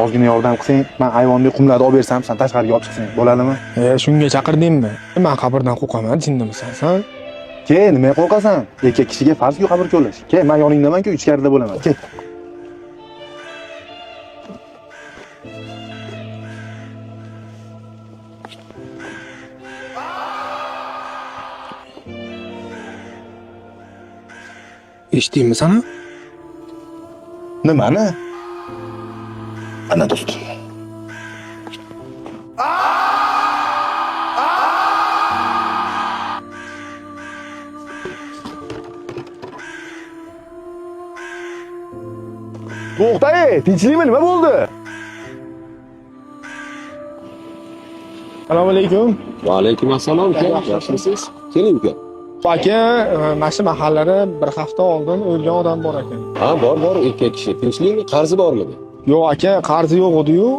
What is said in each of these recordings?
Ozgina yordam qilsang, men ayvonda qumlarni olib bersam, sen tashqariga olib chiqsang bo'ladimi? Shunga chaqirdingmi? Men qabrdan qo'rqaman, jindimisan sen? Ke, nimaga qo'rqasan? Erkak kishiga farz-ku qabr ko'lash. Ke, men yoningdaman-ku, ichkarida bo'laman. Ke. Eshitdingmi sen? Nimani? Ana do'stim. To'xta, tinchlikmi? Nima bo'ldi? Assalomu alaykum. Va alaykum assalom. Yaxshimisiz? Keling uka. Aka, mana shu mahallada bir hafta oldin o'lgan odam bor ekan. Ha, bor, erkak kishi. Tinchlikmi? Qarzi bormidi? Yo'q aka, qarzi yo'q edi-yu.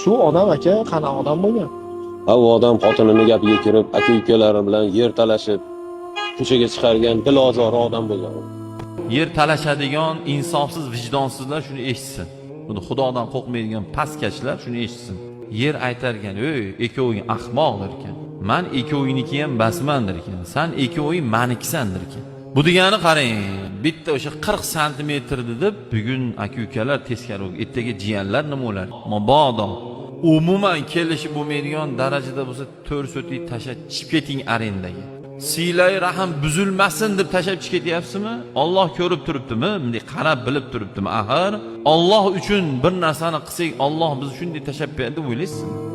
Shu odam aka qanaqa odam bo'lgan? Ha, u odam xotinini gapiga kirib, aka-ukalari bilan yer talashib, ko'chaga chiqargan dilozori odam bo'lgan. Yer talashadigan insofsiz, vijdonsizlar shuni eshitsin. Buni Xudodan qo'rqmaydigan pastkashlar shuni eshitsin. Yer aytarkan, "Ey, ikkoving ahmoqdir ekan. Men ikkovingniki ham basmandir ekan. Sen ikkoving menikisandir ekan." Bu degani qarang, bitta o'sha 40 santimetr deb bugun aka-ukalar teskari, ertaga jiyanlar nima bo'ladi? Mabodo umuman kelishib bo'lmaydigan darajada bo'lsa, to'rsotlik tashab chiqib keting arendaga. Siylay rahim buzilmasin deb tashab chiqib ketyapsizmi? Alloh ko'rib turibdimi? Bunday qarab bilib turibdimi? Axir Alloh uchun bir narsani qilsak, Alloh bizni shunday tashab berdi deb o'ylaysizmi?